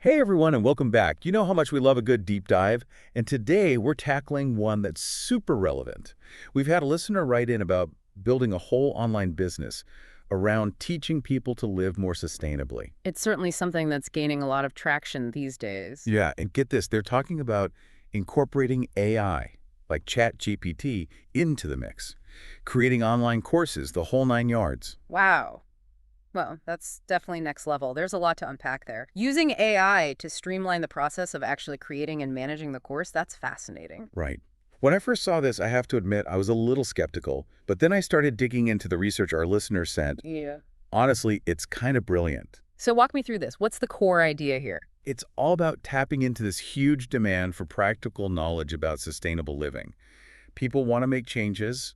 Hey everyone, and welcome back. You know how much we love a good deep dive, and today we're tackling one that's super relevant. We've had a listener write in about building a whole online business around teaching people to live more sustainably. It's certainly something that's gaining a lot of traction these days. Yeah, and get this, they're talking about incorporating AI, like ChatGPT, into the mix, creating online courses, the whole nine yards. Wow. Well, that's definitely next level. There's a lot to unpack there. Using AI to streamline the process of actually creating and managing the course, that's fascinating. Right. When I first saw this, I have to admit I was a little skeptical, but then I started digging into the research our listeners sent. Yeah. Honestly, it's kind of brilliant. So walk me through this. What's the core idea here? It's all about tapping into this huge demand for practical knowledge about sustainable living. People want to make changes,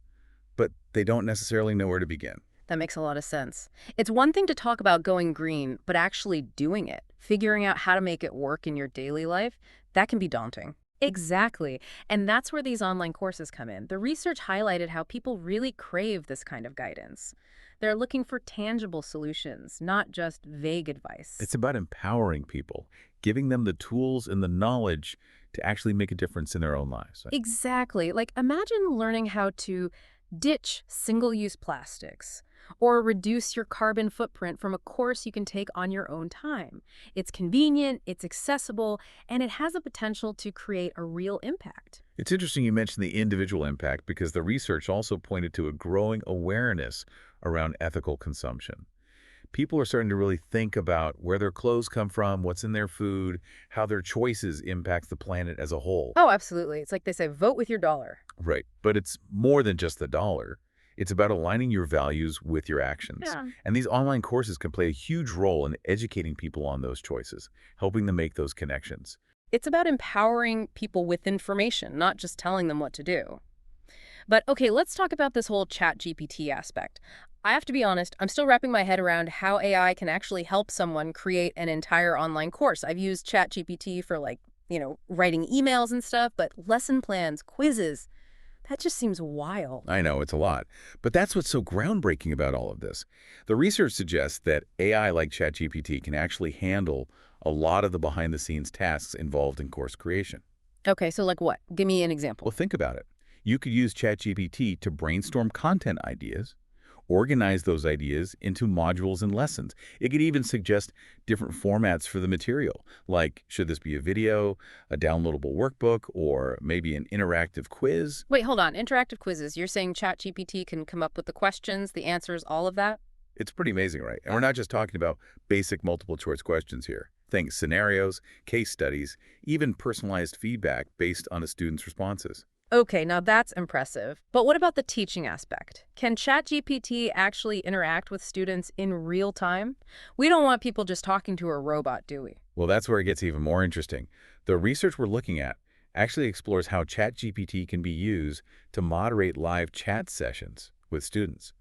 but they don't necessarily know where to begin. That makes a lot of sense. It's one thing to talk about going green, but actually doing it, figuring out how to make it work in your daily life, that can be daunting. Exactly. And that's where these online courses come in. The research highlighted how people really crave this kind of guidance. They're looking for tangible solutions, not just vague advice. It's about empowering people, giving them the tools and the knowledge to actually make a difference in their own lives. Exactly. Like, imagine learning how to ditch single-use plastics or reduce your carbon footprint from a course you can take on your own time. It's convenient, it's accessible, and it has the potential to create a real impact. It's interesting you mentioned the individual impact because the research also pointed to a growing awareness around ethical consumption. People are starting to really think about where their clothes come from, what's in their food, how their choices impact the planet as a whole. Oh, absolutely. It's like they say, vote with your dollar. Right. But it's more than just the dollar. It's about aligning your values with your actions. Yeah. And these online courses can play a huge role in educating people on those choices, helping them make those connections. It's about empowering people with information, not just telling them what to do. But okay, let's talk about this whole ChatGPT aspect. I have to be honest, I'm still wrapping my head around how AI can actually help someone create an entire online course. I've used ChatGPT for writing emails and stuff, but lesson plans, quizzes, that just seems wild. I know, it's a lot. But that's what's so groundbreaking about all of this. The research suggests that AI like ChatGPT can actually handle a lot of the behind-the-scenes tasks involved in course creation. Okay, so like what? Give me an example. Well, think about it. You could use ChatGPT to brainstorm content ideas, organize those ideas into modules and lessons. It could even suggest different formats for the material, like should this be a video, a downloadable workbook, or maybe an interactive quiz? Wait, hold on. Interactive quizzes. You're saying ChatGPT can come up with the questions, the answers, all of that? It's pretty amazing, right? And we're not just talking about basic multiple choice questions here. Think scenarios, case studies, even personalized feedback based on a student's responses. Okay, now that's impressive. But what about the teaching aspect? Can ChatGPT actually interact with students in real time? We don't want people just talking to a robot, do we? Well, that's where it gets even more interesting. The research we're looking at actually explores how ChatGPT can be used to moderate live chat sessions with students,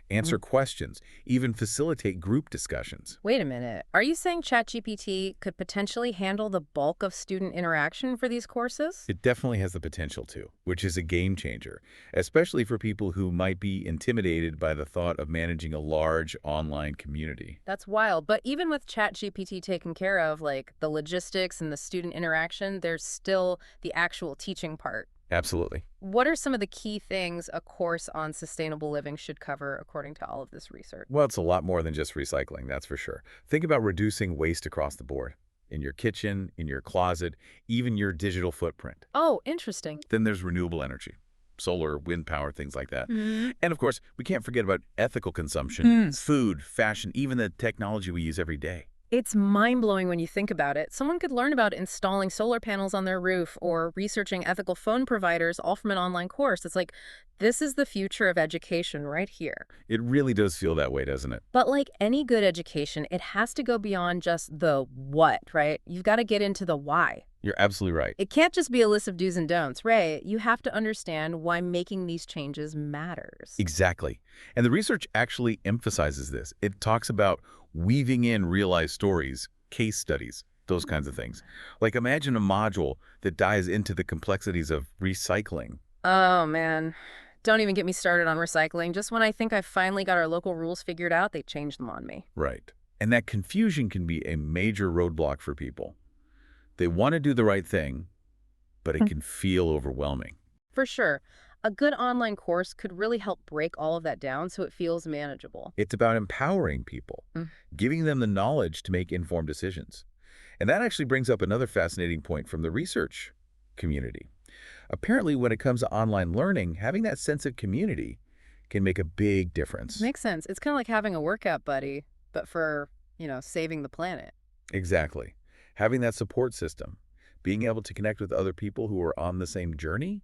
answer questions, even facilitate group discussions. Wait a minute. Are you saying ChatGPT could potentially handle the bulk of student interaction for these courses? It definitely has the potential to, which is a game changer, especially for people who might be intimidated by the thought of managing a large online community. That's wild. But even with ChatGPT taken care of, like the logistics and the student interaction, there's still the actual teaching part. Absolutely. What are some of the key things a course on sustainable living should cover according to all of this research? Well, it's a lot more than just recycling, that's for sure. Think about reducing waste across the board, in your kitchen, in your closet, even your digital footprint. Oh, interesting. Then there's renewable energy, solar, wind power, things like that. Mhm. And of course, we can't forget about ethical consumption, food, fashion, even the technology we use every day. It's mind-blowing when you think about it. Someone could learn about installing solar panels on their roof or researching ethical phone providers all from an online course. It's like, this is the future of education right here. It really does feel that way, doesn't it? But like any good education, it has to go beyond just the what, right? You've got to get into the why. You're absolutely right. It can't just be a list of do's and don'ts, right? You have to understand why making these changes matters. Exactly. And the research actually emphasizes this. It talks about weaving in real-life stories, case studies, those kinds of things. Like imagine a module that dives into the complexities of recycling. Oh, man. Don't even get me started on recycling. Just when I think I've finally got our local rules figured out, they change them on me. Right. And that confusion can be a major roadblock for people. They want to do the right thing, but it Mm. can feel overwhelming. For sure. A good online course could really help break all of that down so it feels manageable. It's about empowering people, Mm. giving them the knowledge to make informed decisions. And that actually brings up another fascinating point from the research community. Apparently, when it comes to online learning, having that sense of community can make a big difference. Makes sense. It's kind of like having a workout buddy, but for, saving the planet. Exactly. Having that support system, being able to connect with other people who are on the same journey,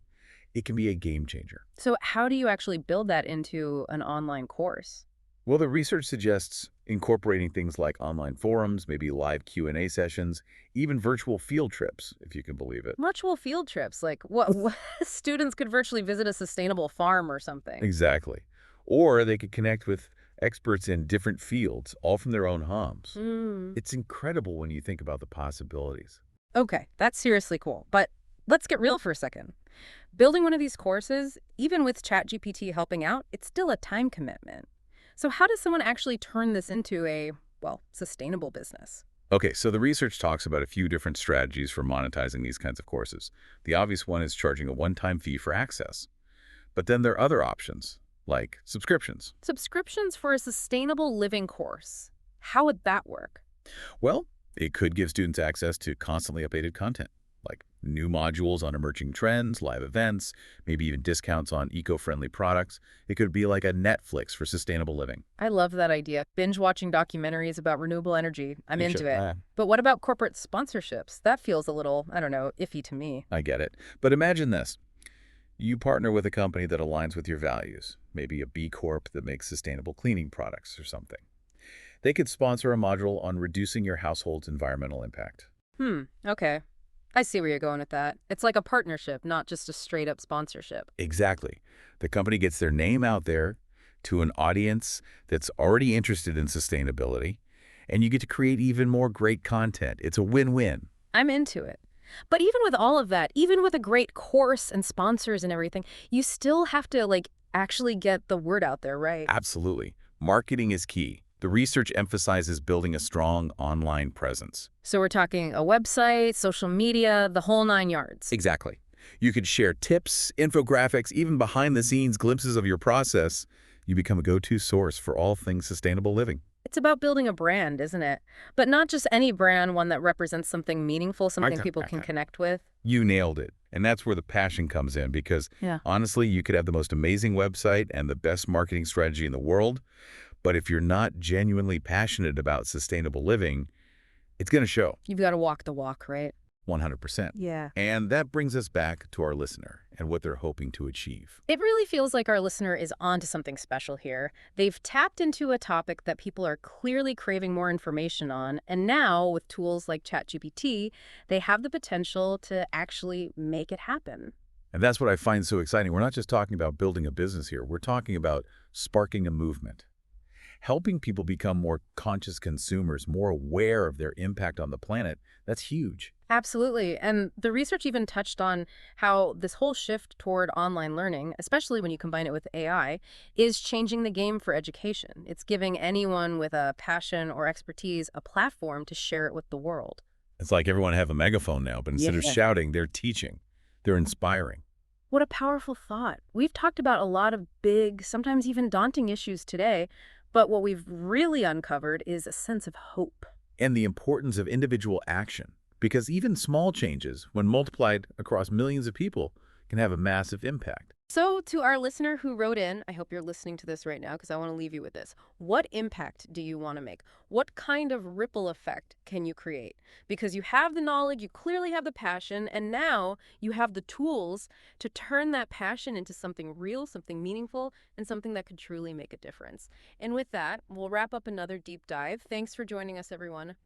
it can be a game changer. So how do you actually build that into an online course? Well, the research suggests incorporating things like online forums, maybe live Q&A sessions, even virtual field trips, if you can believe it. Virtual field trips, like what students could virtually visit a sustainable farm or something. Exactly. Or they could connect with experts in different fields, all from their own homes. Hmm. It's incredible when you think about the possibilities. Okay, that's seriously cool. But let's get real for a second. Building one of these courses, even with ChatGPT helping out, it's still a time commitment. So how does someone actually turn this into a, sustainable business? Okay, so the research talks about a few different strategies for monetizing these kinds of courses. The obvious one is charging a one-time fee for access. But then there are other options, like subscriptions. Subscriptions for a sustainable living course. How would that work? Well, it could give students access to constantly updated content, like new modules on emerging trends, live events, maybe even discounts on eco-friendly products. It could be like a Netflix for sustainable living. I love that idea. Binge watching documentaries about renewable energy. I'm You into should. it. But what about corporate sponsorships? That feels a little, I don't know, iffy to me. I get it. But imagine this. You partner with a company that aligns with your values, maybe a B Corp that makes sustainable cleaning products or something. They could sponsor a module on reducing your household's environmental impact. Okay. I see where you're going with that. It's like a partnership, not just a straight up sponsorship. Exactly. The company gets their name out there to an audience that's already interested in sustainability, and you get to create even more great content. It's a win-win. I'm into it. But even with all of that, even with a great course and sponsors and everything, you still have to actually get the word out there, right? Absolutely. Marketing is key. The research emphasizes building a strong online presence. So we're talking a website, social media, the whole nine yards. Exactly. You could share tips, infographics, even behind-the-scenes glimpses of your process. You become a go-to source for all things sustainable living. It's about building a brand, isn't it? But not just any brand, one that represents something meaningful, something people can connect with. You nailed it. And that's where the passion comes in because, Yeah. honestly, you could have the most amazing website and the best marketing strategy in the world, but if you're not genuinely passionate about sustainable living, it's going to show. You've got to walk the walk, right? 100%. Yeah. And that brings us back to our listener and what they're hoping to achieve. It really feels like our listener is onto something special here. They've tapped into a topic that people are clearly craving more information on, and now, with tools like ChatGPT, they have the potential to actually make it happen. And that's what I find so exciting. We're not just talking about building a business here. We're talking about sparking a movement, helping people become more conscious consumers, more aware of their impact on the planet. That's huge. Absolutely. And the research even touched on how this whole shift toward online learning, especially when you combine it with AI, is changing the game for education. It's giving anyone with a passion or expertise a platform to share it with the world. It's like everyone have a megaphone now, but instead of Yeah. shouting, they're teaching. They're inspiring. What a powerful thought. We've talked about a lot of big, sometimes even daunting issues today, but what we've really uncovered is a sense of hope. And the importance of individual action. Because even small changes, when multiplied across millions of people, can have a massive impact. So, to our listener who wrote in, I hope you're listening to this right now because I want to leave you with this. What impact do you want to make? What kind of ripple effect can you create? Because you have the knowledge, you clearly have the passion, and now you have the tools to turn that passion into something real, something meaningful, and something that could truly make a difference. And with that, we'll wrap up another deep dive. Thanks for joining us, everyone.